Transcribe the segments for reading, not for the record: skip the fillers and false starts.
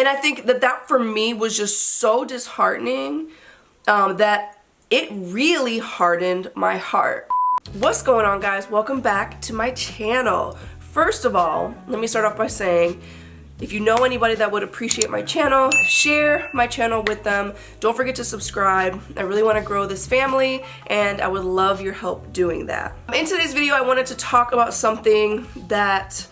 And I think that for me was just so disheartening that it really hardened my heart. What's going on, guys? Welcome back to my channel. First of all, let me start off by saying, if you know anybody that would appreciate my channel, share my channel with them. Don't forget to subscribe. I really want to grow this family and I would love your help doing that. In today's video, I wanted to talk about something that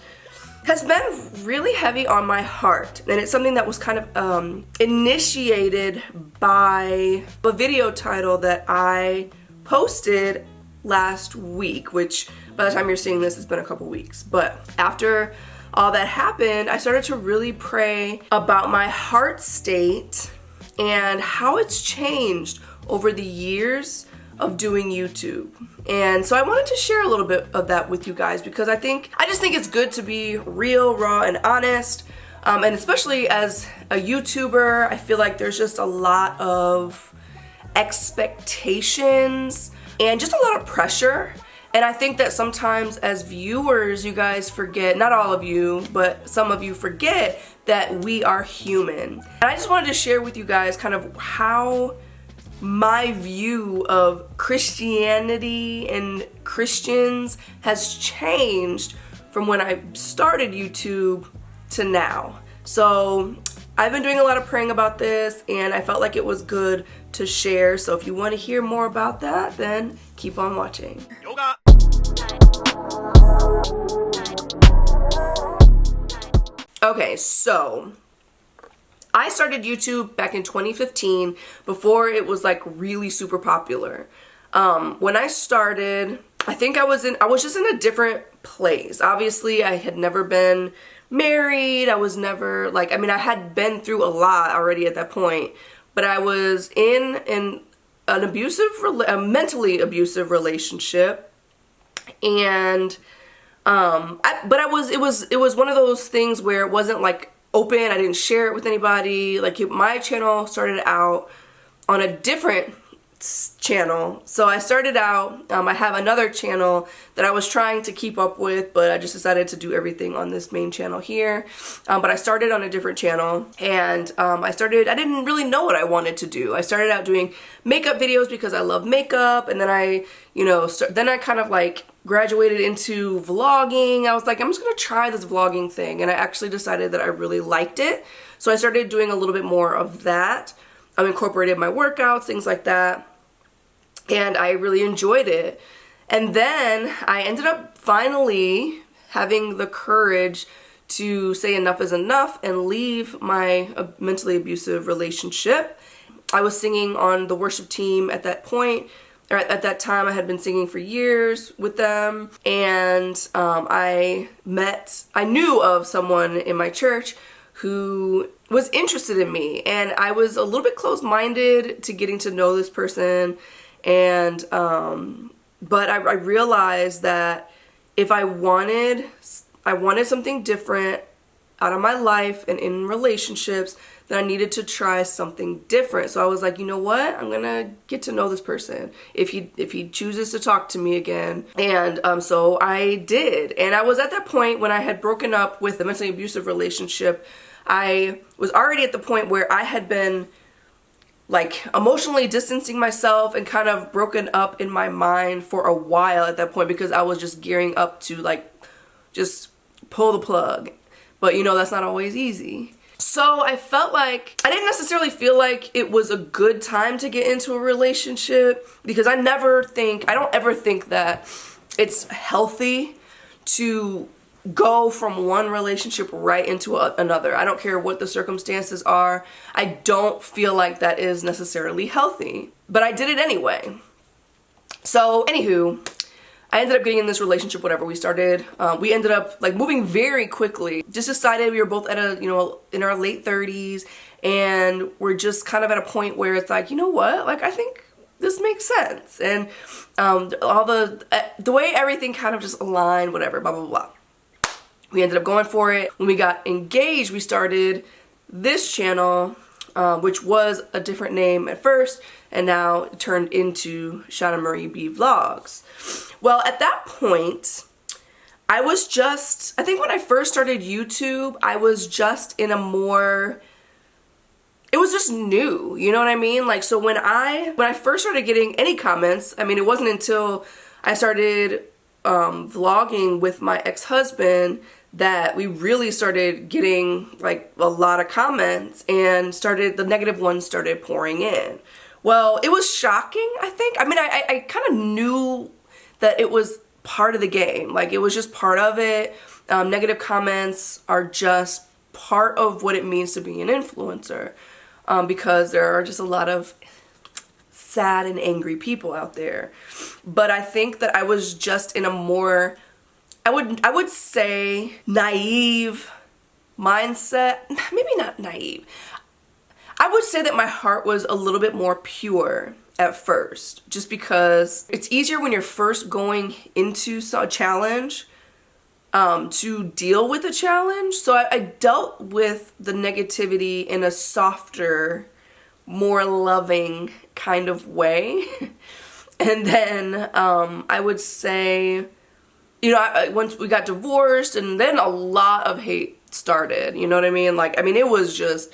has been really heavy on my heart, and it's something that was kind of initiated by a video title that I posted last week, which by the time you're seeing this, it's been a couple weeks. But after all that happened, I started to really pray about my heart state and how it's changed over the years of doing YouTube. And so I wanted to share a little bit of that with you guys because I just think it's good to be real, raw, and honest. And especially as a YouTuber, I feel like there's just a lot of expectations and just a lot of pressure. And I think that sometimes as viewers, you guys forget, not all of you, but some of you forget that we are human. And I just wanted to share with you guys kind of how my view of Christianity and Christians has changed from when I started YouTube to now. So I've been doing a lot of praying about this and I felt like it was good to share. So if you want to hear more about that, then keep on watching. Yoga. Okay, so I started YouTube back in 2015 before it was like really super popular. When I started, I think I was just in a different place. Obviously, I had never been married. I was never I had been through a lot already at that point, but I was in a mentally abusive relationship, and it was one of those things where it wasn't like open. I didn't share it with anybody. Like, my channel started out on a different channel. So I started out, I have another channel that I was trying to keep up with, but I just decided to do everything on this main channel here. But I started on a different channel, and I didn't really know what I wanted to do. I started out doing makeup videos because I love makeup, and then I kind of like graduated into vlogging. I was like, I'm just gonna try this vlogging thing, and I actually decided that I really liked it. So I started doing a little bit more of that. I incorporated my workouts, things like that, and I really enjoyed it. And then I ended up finally having the courage to say enough is enough and leave my mentally abusive relationship. I was singing on the worship team at that point. At that time, I had been singing for years with them, and I knew of someone in my church who was interested in me, and I was a little bit closed-minded to getting to know this person, and but I realized that if I wanted something different out of my life and in relationships, that I needed to try something different. So I was like, you know what? I'm gonna get to know this person if he chooses to talk to me again. And so I did. And I was at that point when I had broken up with a mentally abusive relationship. I was already at the point where I had been like emotionally distancing myself and kind of broken up in my mind for a while at that point, because I was just gearing up to like just pull the plug. But you know, that's not always easy. So I felt like, I didn't necessarily feel like it was a good time to get into a relationship, because I don't ever think that it's healthy to go from one relationship right into another. I don't care what the circumstances are. I don't feel like that is necessarily healthy, but I did it anyway. So anywho, I ended up getting in this relationship, whatever. We ended up like moving very quickly. Just decided we were both at in our late 30s, and we're just kind of at a point where it's like, you know what? Like, I think this makes sense. And all the way everything kind of just aligned, whatever, blah, blah, blah. We ended up going for it. When we got engaged, we started this channel, which was a different name at first, and now it turned into WHY-ShannaMarieBVLOGS. Well, at that point, I think when I first started YouTube, I was just in a more it was just new, you know what I mean? Like, so when I first started getting any comments, I mean, it wasn't until I started vlogging with my ex-husband that we really started getting like a lot of comments, and the negative ones started pouring in. Well, it was shocking, I think. I mean, I kind of knew that it was part of the game. Like, it was just part of it. Negative comments are just part of what it means to be an influencer, because there are just a lot of sad and angry people out there. But I think that I was just in a more, I would say, naive mindset. Maybe not naive. I would say that my heart was a little bit more pure at first, just because it's easier when you're first going into a challenge to deal with a challenge. So I dealt with the negativity in a softer, more loving kind of way. And then I would say, you know, once we got divorced, and then a lot of hate started, you know what I mean? Like, I mean, it was just,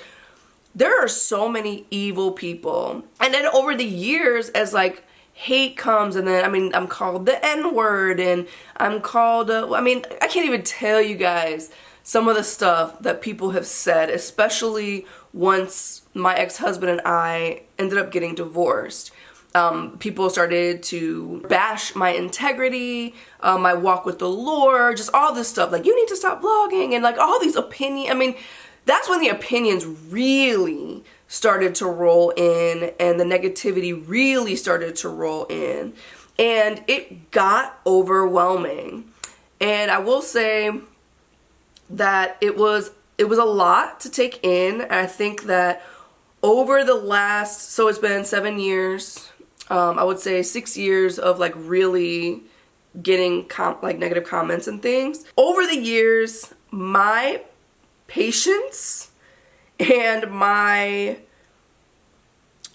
there are so many evil people. And then over the years, as like hate comes, and then, I mean, I'm called the N-word, and I'm called, I mean, I can't even tell you guys some of the stuff that people have said, especially once my ex-husband and I ended up getting divorced. People started to bash my integrity, my walk with the Lord, just all this stuff. Like, you need to stop vlogging, and like all these opinions. I mean, that's when the opinions really started to roll in, and the negativity really started to roll in, and it got overwhelming. And I will say that it was a lot to take in. And I think that over the last, so it's been 7 years, I would say 6 years of like really getting like negative comments and things. Over the years, my patience and my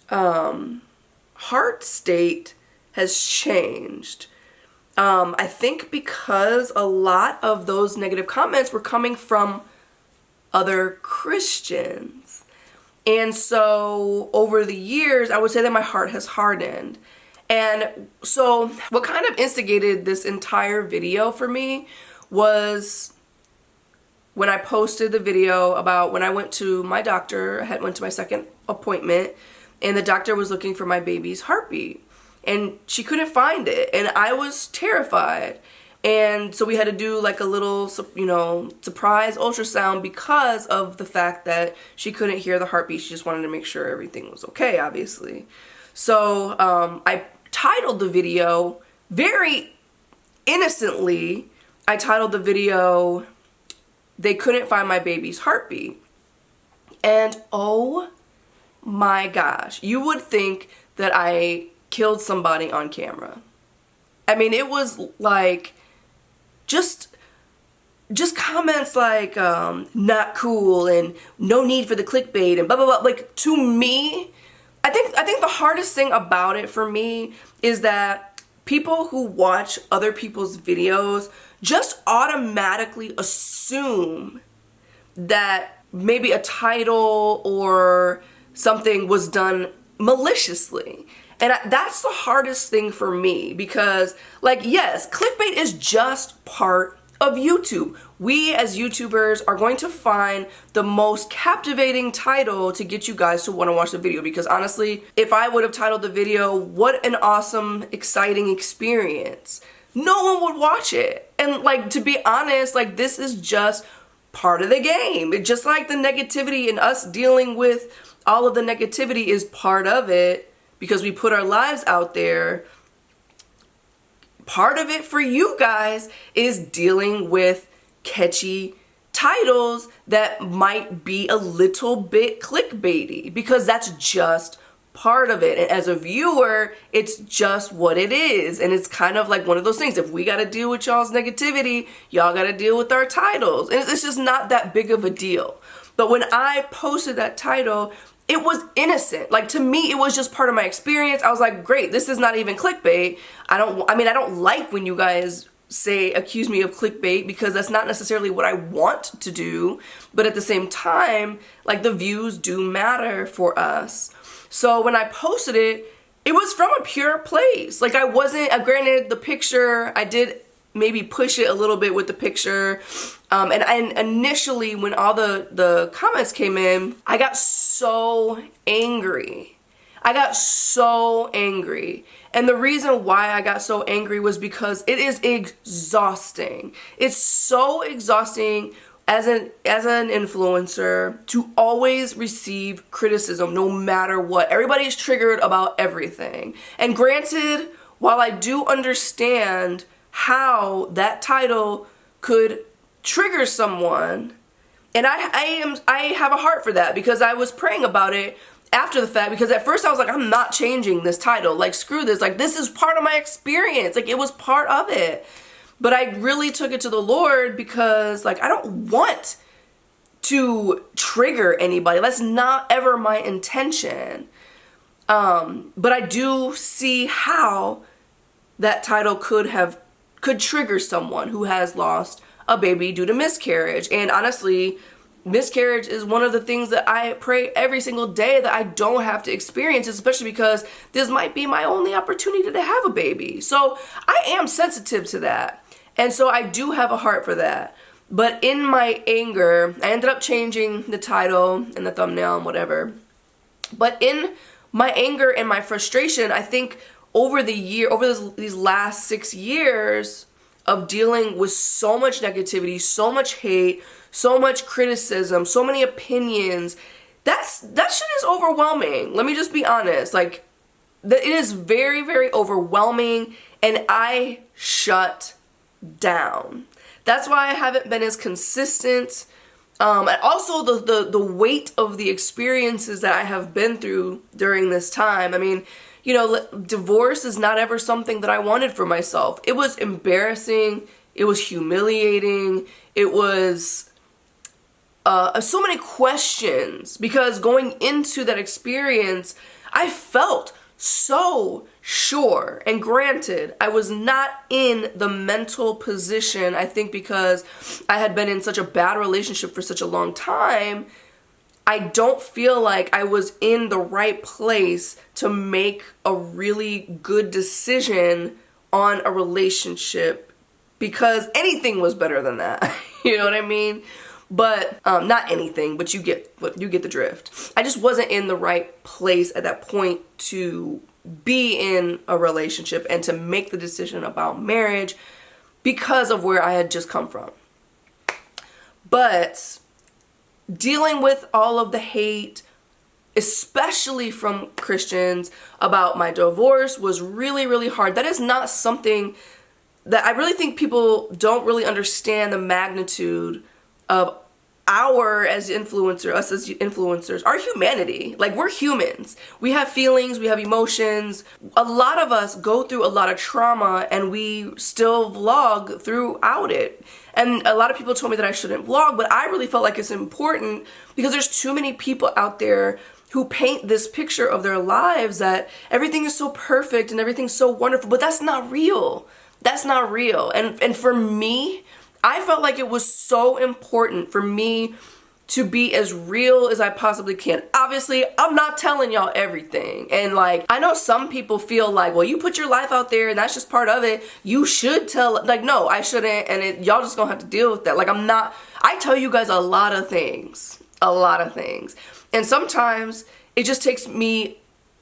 heart state has changed. I think because a lot of those negative comments were coming from other Christians. And so over the years, I would say that my heart has hardened. And so what kind of instigated this entire video for me was when I posted the video about when I went to my doctor. I went to my second appointment, and the doctor was looking for my baby's heartbeat, and she couldn't find it, and I was terrified. And so we had to do like a little, you know, surprise ultrasound because of the fact that she couldn't hear the heartbeat. She just wanted to make sure everything was okay, obviously. So I titled the video very innocently. I titled the video, "They Couldn't Find My Baby's Heartbeat." And oh my gosh, you would think that I killed somebody on camera. I mean, it was like just comments like not cool and no need for the clickbait and blah blah blah. Like, to me, I think the hardest thing about it for me is that people who watch other people's videos just automatically assume that maybe a title or something was done maliciously. And that's the hardest thing for me, because, like, yes, clickbait is just part of YouTube. We as YouTubers are going to find the most captivating title to get you guys to want to watch the video, because honestly, if I would have titled the video, "What an awesome, exciting experience," no one would watch it. And like, to be honest, like, this is just part of the game. It's just like the negativity, and us dealing with all of the negativity is part of it, because we put our lives out there. Part of it for you guys is dealing with catchy titles that might be a little bit clickbaity, because that's just part of it. And as a viewer, it's just what it is. And it's kind of like one of those things. If we got to deal with y'all's negativity, y'all got to deal with our titles. And it's just not that big of a deal. But when I posted that title, it was innocent. Like, to me, it was just part of my experience. I was like, great, this is not even clickbait. I don't like when you guys say accuse me of clickbait, because that's not necessarily what I want to do, but at the same time, like, the views do matter for us. So when I posted it, it was from a pure place. Like, I wasn't, granted, the picture, I did maybe push it a little bit with the picture, and initially when all the comments came in, I got so angry. And the reason why I got so angry was because it is exhausting. It's so exhausting as an influencer to always receive criticism no matter what. Everybody's triggered about everything. And granted, while I do understand how that title could trigger someone, and I have a heart for that, because I was praying about it after the fact, because at first I was like, I'm not changing this title, like, screw this, like, this is part of my experience, like, it was part of it. But I really took it to the Lord, because, like, I don't want to trigger anybody. That's not ever my intention. But I do see how that title could trigger someone who has lost a baby due to miscarriage. And honestly, miscarriage is one of the things that I pray every single day that I don't have to experience, especially because this might be my only opportunity to have a baby. So I am sensitive to that. And so I do have a heart for that. But in my anger, I ended up changing the title and the thumbnail and whatever. But in my anger and my frustration, I think over these last 6 years of dealing with so much negativity, so much hate, so much criticism, so many opinions, that shit is overwhelming. Let me just be honest. Like, it is very, very overwhelming, and I shut down. That's why I haven't been as consistent. And also the weight of the experiences that I have been through during this time. I mean, you know, divorce is not ever something that I wanted for myself. It was embarrassing. It was humiliating. It was so many questions, because going into that experience, I felt so sure. And granted, I was not in the mental position, I think because I had been in such a bad relationship for such a long time, I don't feel like I was in the right place to make a really good decision on a relationship, because anything was better than that. You know what I mean? But not anything, but you get the drift. I just wasn't in the right place at that point to be in a relationship and to make the decision about marriage because of where I had just come from. But dealing with all of the hate, especially from Christians, about my divorce was really, really hard. That is not something that I really think people don't really understand the magnitude of us as influencers, our humanity. Like, we're humans. We have feelings, we have emotions. A lot of us go through a lot of trauma, and we still vlog throughout it. And a lot of people told me that I shouldn't vlog, but I really felt like it's important, because there's too many people out there who paint this picture of their lives that everything is so perfect and everything's so wonderful, but that's not real. That's not real. And for me, I felt like it was so important for me to be as real as I possibly can. Obviously, I'm not telling y'all everything. And like, I know some people feel like, well, you put your life out there and that's just part of it. You should tell, like, no, I shouldn't. And y'all just gonna have to deal with that. Like, I tell you guys a lot of things. And sometimes it just takes me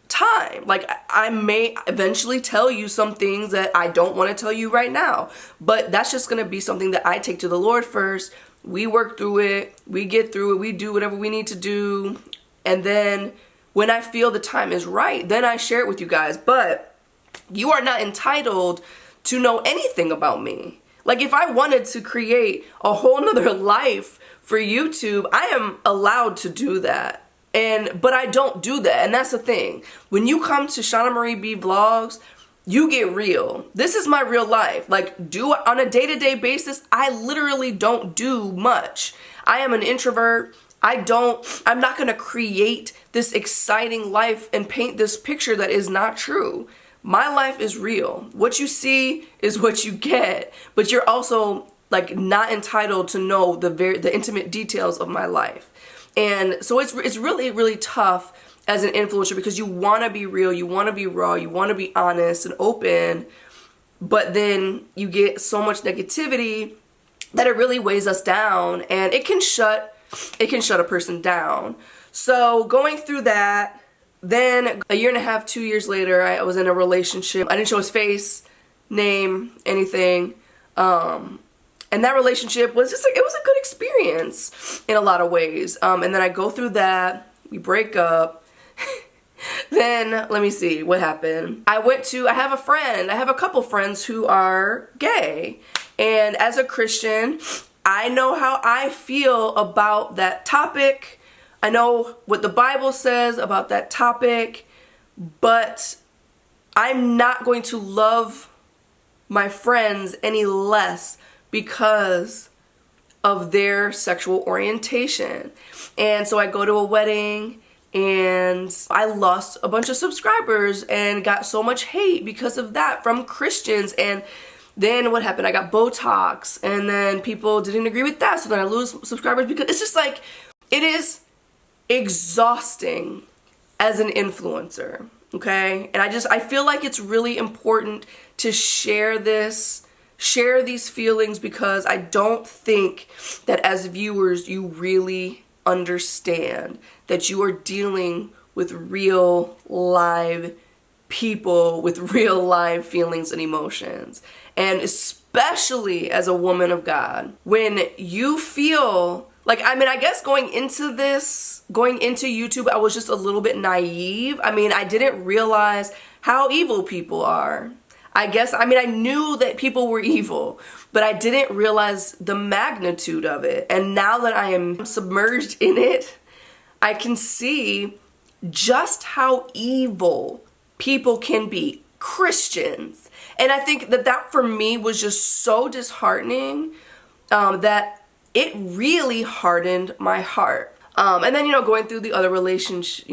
time. Like, I may eventually tell you some things that I don't want to tell you right now, but that's just going to be something that I take to the Lord first. We work through it, we get through it, we do whatever we need to do, and then when I feel the time is right, then I share it with you guys. But you are not entitled to know anything about me. Like, if I wanted to create a whole nother life for YouTube, I am allowed to do that. But I don't do that, and that's the thing. When you come to ShannaMarieBVLOGS, you get real. This is my real life. Like, on a day-to-day basis, I literally don't do much. I am an introvert. I'm not gonna create this exciting life and paint this picture that is not true. my life is real. What you see is what you get, but you're also like not entitled to know the intimate details of my life. And so it's really, really tough as an influencer because you want to be real, you want to be raw, you want to be honest and open, but then you get so much negativity that it really weighs us down, and it can shut a person down. So going through that, then a year and a half, 2 years later, I was in a relationship. I didn't show his face, name, anything. And that relationship was just like, it was a good experience in a lot of ways. And then I go through that, we break up. Then, let me see, what happened? I have a couple friends who are gay. And as a Christian, I know how I feel about that topic. I know what the Bible says about that topic, but I'm not going to love my friends any less because of their sexual orientation. And so I go to a wedding and I lost a bunch of subscribers and got so much hate because of that from Christians. And then what happened? I got Botox and then people didn't agree with that. So then I lose subscribers because it's just like, it is exhausting as an influencer. Okay. And I feel like it's really important to share these feelings because I don't think that as viewers you really understand that you are dealing with real live people with real live feelings and emotions. And especially as a woman of God, when you feel like, I guess going into YouTube, I was just a little bit naive. I didn't realize how evil people are. I knew that people were evil, but I didn't realize the magnitude of it. And now that I am submerged in it, I can see just how evil people can be, Christians. And I think that for me was just so disheartening that it really hardened my heart. And then, going through the other relationship,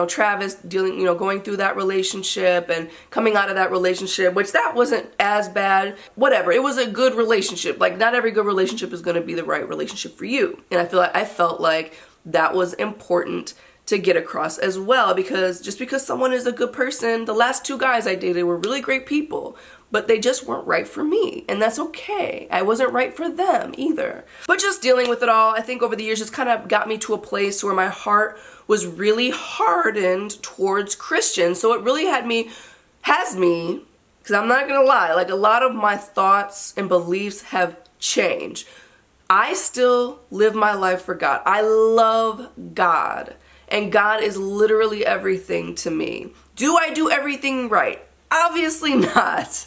Travis going through that relationship and coming out of that relationship, which that wasn't as bad, whatever. It was a good relationship. Like, not every good relationship is going to be the right relationship for you. And I felt like that was important to get across as well, because just because someone is a good person, the last 2 guys I dated were really great people, but they just weren't right for me, and that's okay. I wasn't right for them either. But just dealing with it all, I think over the years just kind of got me to a place where my heart was really hardened towards Christians. So it really has me, because I'm not gonna lie, like a lot of my thoughts and beliefs have changed. I still live my life for God. I love God, and God is literally everything to me. Do I do everything right? Obviously not.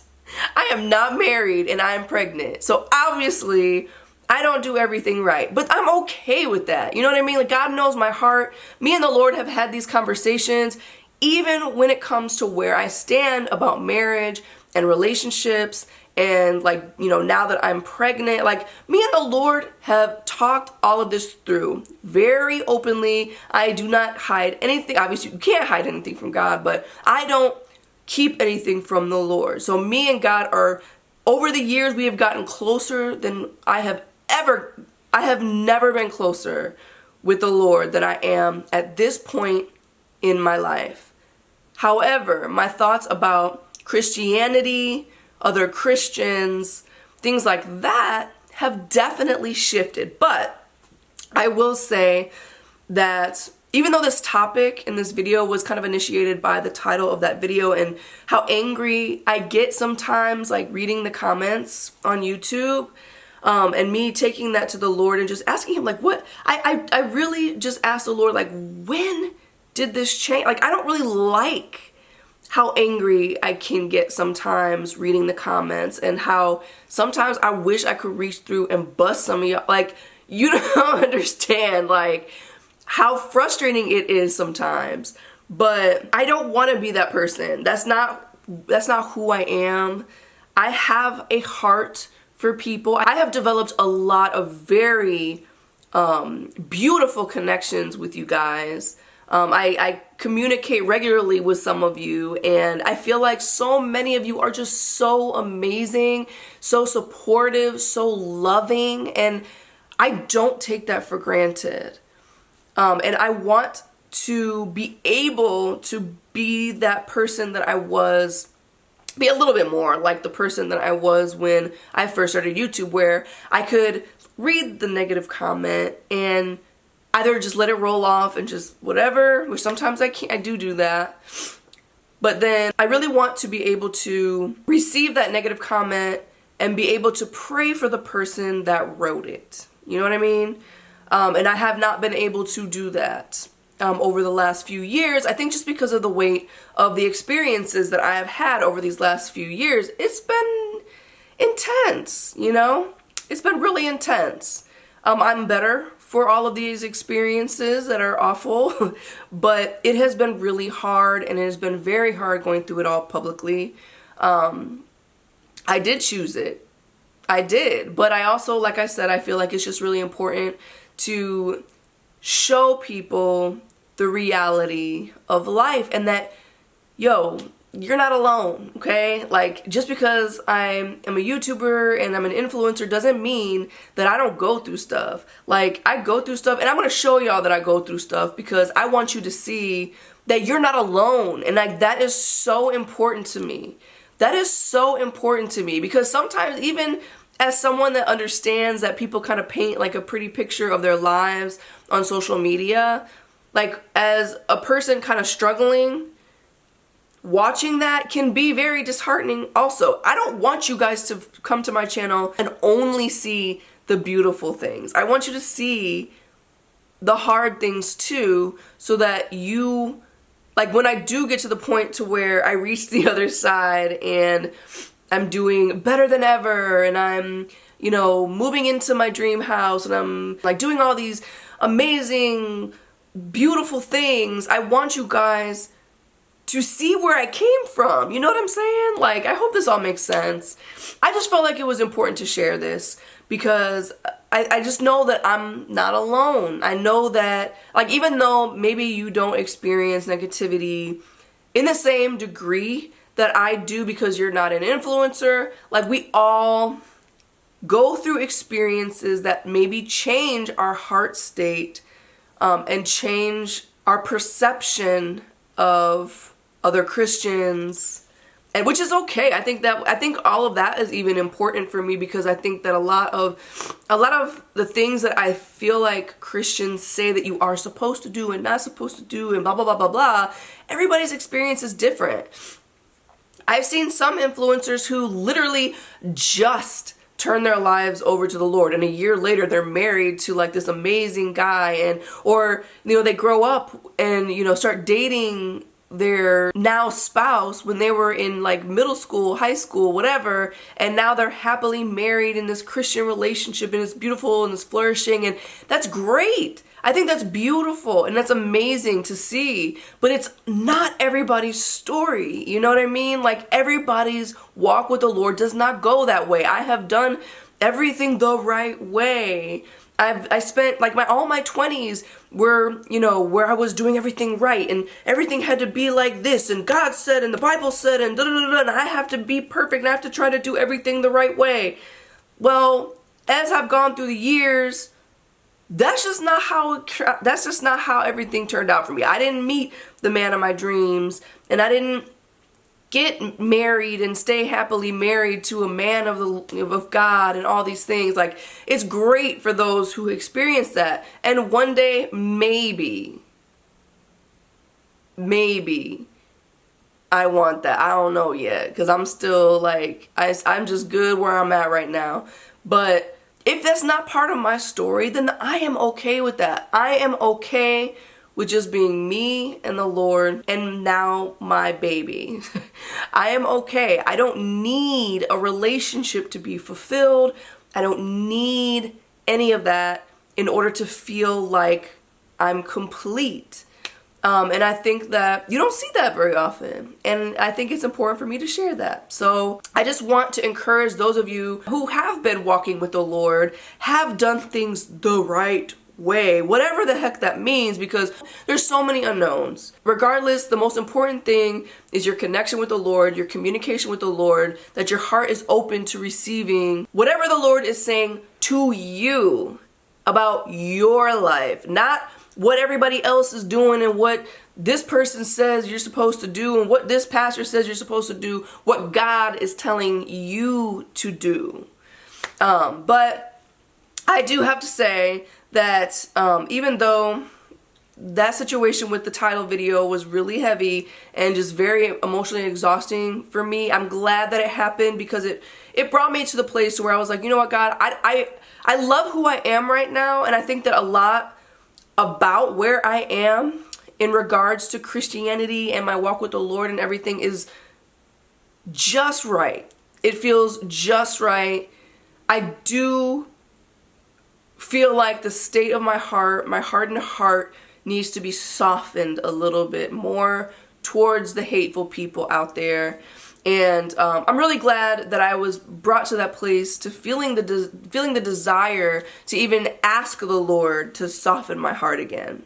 I am not married and I'm pregnant. So obviously I don't do everything right, but I'm okay with that. You know what I mean? Like, God knows my heart. Me and the Lord have had these conversations, even when it comes to where I stand about marriage and relationships. And now that I'm pregnant, like, me and the Lord have talked all of this through very openly. I do not hide anything. Obviously you can't hide anything from God, but I don't keep anything from the Lord. So me and God over the years, we have gotten closer than I have never been closer with the Lord than I am at this point in my life. However, my thoughts about Christianity, other Christians, things like that have definitely shifted. But I will say that even though this topic in this video was kind of initiated by the title of that video and how angry I get sometimes, like reading the comments on YouTube, and me taking that to the Lord and just asking him, like, what? I really just asked the Lord, like, when did this change? Like, I don't really like how angry I can get sometimes reading the comments, and how sometimes I wish I could reach through and bust some of y'all. Like, you don't understand, like, how frustrating it is sometimes. But I don't want to be that person. That's not who I am. I have a heart for people. I have developed a lot of very beautiful connections with you guys. I communicate regularly with some of you, and I feel like so many of you are just so amazing, so supportive, so loving, and I don't take that for granted. And I want to be able to be that person that I was, be a little bit more like the person that I was when I first started YouTube, where I could read the negative comment and either just let it roll off and just whatever, which sometimes I do that. But then I really want to be able to receive that negative comment and be able to pray for the person that wrote it. You know what I mean? And I have not been able to do that over the last few years. I think just because of the weight of the experiences that I have had over these last few years, it's been intense, you know? It's been really intense. I'm better for all of these experiences that are awful, but it has been really hard, and it has been very hard going through it all publicly. I did choose it. I did, but I also, like I said, I feel like it's just really important to show people the reality of life, and that, yo, you're not alone, okay? Like, just because I am a YouTuber and I'm an influencer doesn't mean that I don't go through stuff. Like, I go through stuff, and I'm gonna show y'all that I go through stuff because I want you to see that you're not alone, and like, that is so important to me. That is so important to me, because sometimes, even as someone that understands that people kind of paint like a pretty picture of their lives on social media, like, as a person kind of struggling, watching that can be very disheartening also. I don't want you guys to come to my channel and only see the beautiful things. I want you to see the hard things too, so that you, like, when I do get to the point to where I reach the other side and I'm doing better than ever, and I'm, you know, moving into my dream house, and I'm like doing all these amazing, beautiful things, I want you guys to see where I came from. You know what I'm saying? Like, I hope this all makes sense. I just felt like it was important to share this because I just know that I'm not alone. I know that, like, even though maybe you don't experience negativity in the same degree that I do because you're not an influencer, like, we all go through experiences that maybe change our heart state and change our perception of other Christians, and which is okay. I think all of that is even important for me, because I think that a lot of the things that I feel like Christians say that you are supposed to do and not supposed to do and blah blah blah blah blah, everybody's experience is different. I've seen some influencers who literally just turn their lives over to the Lord, and a year later they're married to like this amazing guy, and or, you know, they grow up and, you know, start dating their now spouse when they were in like middle school, high school, whatever, and now they're happily married in this Christian relationship, and it's beautiful and it's flourishing, and that's great. I think that's beautiful and that's amazing to see, but it's not everybody's story. You know what I mean? Like, everybody's walk with the Lord does not go that way. I have done everything the right way. I spent like all my 20s were, you know, where I was doing everything right, and everything had to be like this, and God said, and the Bible said, and da da da da, and I have to be perfect, and I have to try to do everything the right way. Well, as I've gone through the years, that's just not how everything turned out for me. I didn't meet the man of my dreams, and I didn't get married and stay happily married to a man of God and all these things. Like, it's great for those who experience that, and one day maybe I want that. I don't know yet, because I'm still like, I'm just good where I'm at right now. But if that's not part of my story, then I am okay with that. I am okay with just being me and the Lord and now my baby. I am okay. I don't need a relationship to be fulfilled. I don't need any of that in order to feel like I'm complete. And I think that you don't see that very often, and I think it's important for me to share that. So I just want to encourage those of you who have been walking with the Lord, have done things the right way, whatever the heck that means, because there's so many unknowns. Regardless, the most important thing is your connection with the Lord, your communication with the Lord, that your heart is open to receiving whatever the Lord is saying to you about your life, not what everybody else is doing and what this person says you're supposed to do and what this pastor says you're supposed to do, what God is telling you to do. But I do have to say that even though that situation with the title video was really heavy and just very emotionally exhausting for me, I'm glad that it happened, because it brought me to the place where I was like, you know what, God, I love who I am right now, and I think that a lot about where I am in regards to Christianity and my walk with the Lord and everything is just right. It feels just right. I do feel like the state of my hardened heart needs to be softened a little bit more towards the hateful people out there. And I'm really glad that I was brought to that place, to feeling the desire to even ask the Lord to soften my heart again.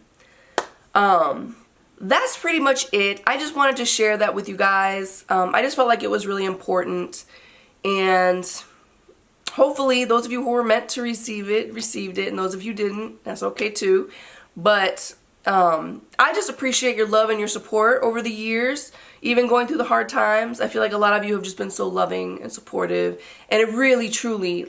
That's pretty much it. I just wanted to share that with you guys. I just felt like it was really important, and hopefully those of you who were meant to receive it received it, and those of you didn't, that's okay too. But I just appreciate your love and your support over the years, even going through the hard times. I feel like a lot of you have just been so loving and supportive, and it really truly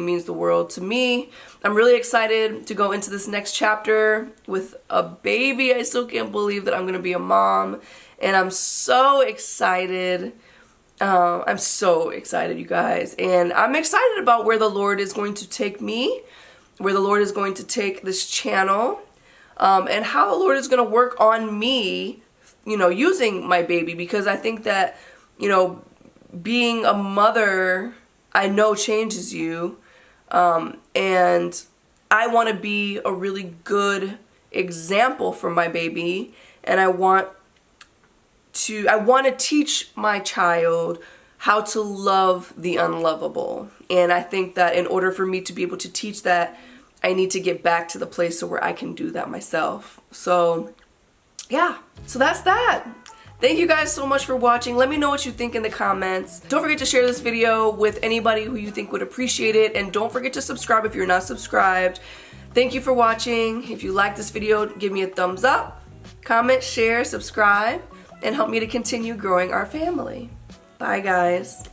means the world to me. I'm really excited to go into this next chapter with a baby. I still can't believe that I'm gonna be a mom, and I'm so excited. I'm so excited, you guys, and I'm excited about where the Lord is going to take me, where the Lord is going to take this channel, and how the Lord is going to work on me, you know, using my baby, because I think that, you know, being a mother, I know, changes you, and I want to be a really good example for my baby, and I want to teach my child how to love the unlovable. And I think that in order for me to be able to teach that, I need to get back to the place where I can do that myself. So yeah, so that's that. Thank you guys so much for watching. Let me know what you think in the comments. Don't forget to share this video with anybody who you think would appreciate it, and don't forget to subscribe if you're not subscribed. Thank you for watching. If you like this video, give me a thumbs up, comment, share, subscribe, and help me to continue growing our family. Bye, guys.